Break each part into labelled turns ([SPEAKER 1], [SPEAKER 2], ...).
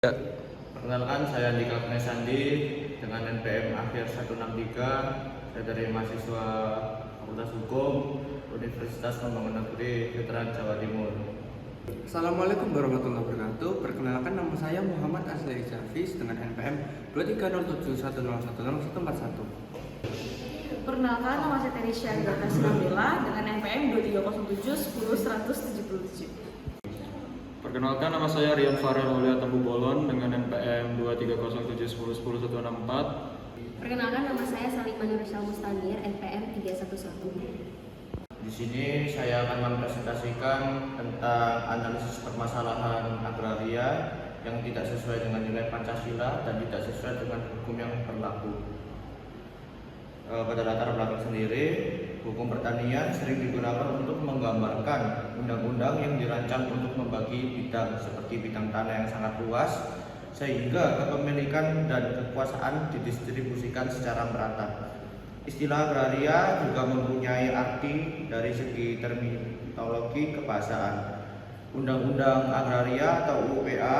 [SPEAKER 1] Ya,
[SPEAKER 2] Perkenalkan, saya Andika Sandi dengan NPM akhir 163. Saya dari mahasiswa Fakultas Hukum Universitas Pembangunan Negeri Veteran Jawa Timur.
[SPEAKER 1] Assalamualaikum warahmatullahi wabarakatuh. Perkenalkan, nama saya Muhammad Asli Hafiz dengan NPM 2307101041.
[SPEAKER 3] Perkenalkan, nama saya Terisha Agatha Sinambela dengan NPM 2307 10177.
[SPEAKER 4] Perkenalkan, nama saya Rian Farel Aulia Tambu Bolon dengan NPM 230710100164.
[SPEAKER 5] Perkenalkan, nama saya Salimah Nursyah Mustanir, NPM 311.
[SPEAKER 2] Di sini saya akan mempresentasikan tentang analisis permasalahan agraria yang tidak sesuai dengan nilai Pancasila dan tidak sesuai dengan hukum yang berlaku. Pada latar belakang sendiri, hukum pertanian sering digunakan untuk menggambarkan undang-undang yang dirancang untuk membagi bidang seperti bidang tanah yang sangat luas, sehingga kepemilikan dan kekuasaan didistribusikan secara merata. Istilah agraria juga mempunyai arti dari segi terminologi kebahasaan. Undang-undang agraria atau UUPA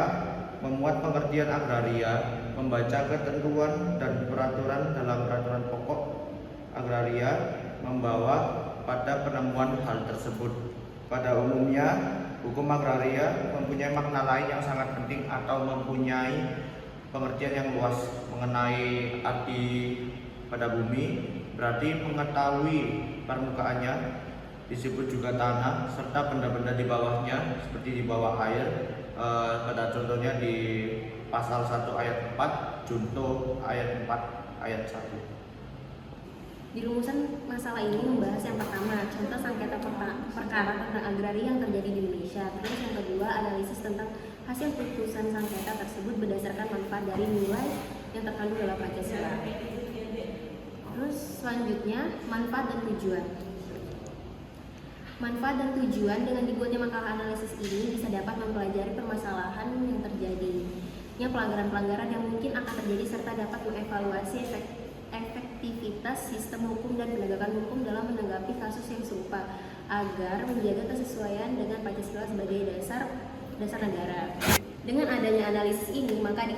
[SPEAKER 2] memuat pengertian agraria, membaca ketentuan dan peraturan dalam peraturan pokok agraria membawa pada penemuan hal tersebut. Pada umumnya, hukum agraria mempunyai makna lain yang sangat penting atau mempunyai pengertian yang luas mengenai arti pada bumi, berarti mengetahui permukaannya, disebut juga tanah, serta benda-benda di bawahnya seperti di bawah air. Pada contohnya di pasal 1 ayat 4, junto ayat 4 ayat 1.
[SPEAKER 5] Di rumusan masalah ini membahas yang pertama, contoh sengketa perkara tentang agraria yang terjadi di Indonesia. Terus yang kedua, analisis tentang hasil putusan sengketa tersebut berdasarkan manfaat dari nilai yang terkandung dalam Pancasila. Terus selanjutnya, manfaat dan tujuan. Manfaat dan tujuan dengan dibuatnya makalah analisis ini bisa dapat mempelajari permasalahan yang terjadi, pelanggaran-pelanggaran yang mungkin akan terjadi, serta dapat mengevaluasi efektivitas sistem hukum dan penegakan hukum dalam menanggapi kasus yang serupa agar menjaga kesesuaian dengan Pancasila sebagai dasar negara. Dengan adanya analisis ini, maka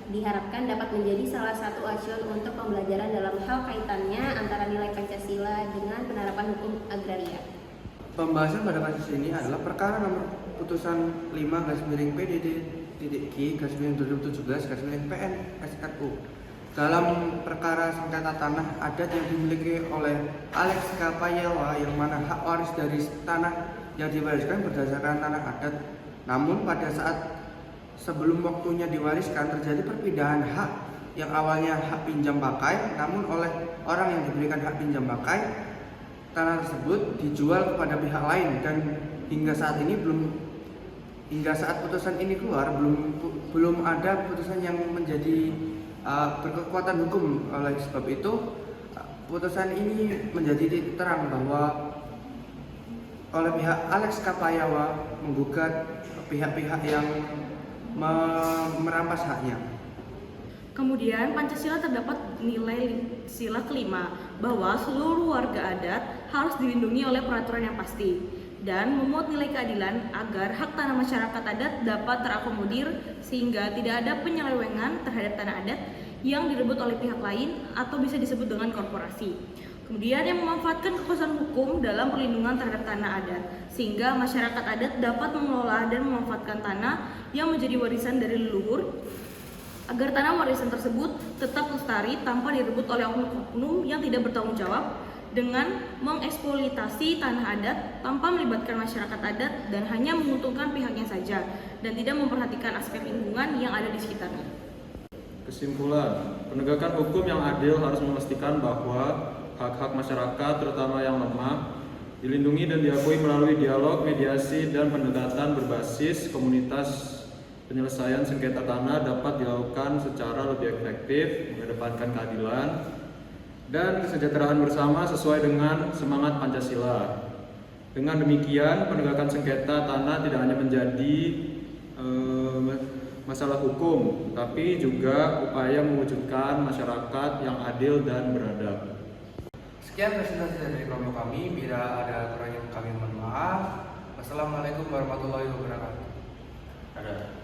[SPEAKER 5] diharapkan dapat menjadi salah satu acuan untuk pembelajaran dalam hal kaitannya antara nilai Pancasila dengan penerapan hukum agraria.
[SPEAKER 1] Pembahasan pada kasus ini adalah perkara nomor putusan 5/PDD-P/2017/PN SRU dalam perkara sengketa tanah adat yang dimiliki oleh Alex Kapayewa, yang mana hak waris dari tanah yang diwariskan berdasarkan tanah adat. Namun pada saat sebelum waktunya diwariskan terjadi perpindahan hak, yang awalnya hak pinjam pakai, namun oleh orang yang diberikan hak pinjam pakai, tanah tersebut dijual kepada pihak lain, dan hingga saat putusan ini keluar belum ada putusan yang menjadi berkekuatan hukum. Oleh sebab itu, putusan ini menjadi titik terang bahwa oleh pihak Alex Kapayewa menggugat pihak-pihak yang merampas haknya.
[SPEAKER 3] Kemudian Pancasila terdapat nilai sila kelima bahwa seluruh warga adat harus dilindungi oleh peraturan yang pasti, dan memuat nilai keadilan agar hak tanah masyarakat adat dapat terakomodir sehingga tidak ada penyelewengan terhadap tanah adat yang direbut oleh pihak lain atau bisa disebut dengan korporasi. Kemudian yang memanfaatkan kekuasaan hukum dalam perlindungan terhadap tanah adat sehingga masyarakat adat dapat mengelola dan memanfaatkan tanah yang menjadi warisan dari leluhur, agar tanah warisan tersebut tetap lestari tanpa direbut oleh oknum yang tidak bertanggung jawab dengan mengeksploitasi tanah adat tanpa melibatkan masyarakat adat dan hanya menguntungkan pihaknya saja dan tidak memperhatikan aspek lingkungan yang ada di sekitarnya.
[SPEAKER 4] Kesimpulan, penegakan hukum yang adil harus memastikan bahwa hak-hak masyarakat, terutama yang lemah, dilindungi dan diakui melalui dialog, mediasi, dan pendekatan berbasis komunitas. Penyelesaian sengketa tanah dapat dilakukan secara lebih efektif, mengedepankan keadilan dan kesejahteraan bersama sesuai dengan semangat Pancasila. Dengan demikian, penegakan sengketa tanah tidak hanya menjadi masalah hukum, tapi juga upaya mewujudkan masyarakat yang adil dan beradab.
[SPEAKER 1] Sekian presentasi dari kelompok kami. Bila ada kurangnya kami mohon maaf. Wassalamualaikum warahmatullahi wabarakatuh.
[SPEAKER 2] Ada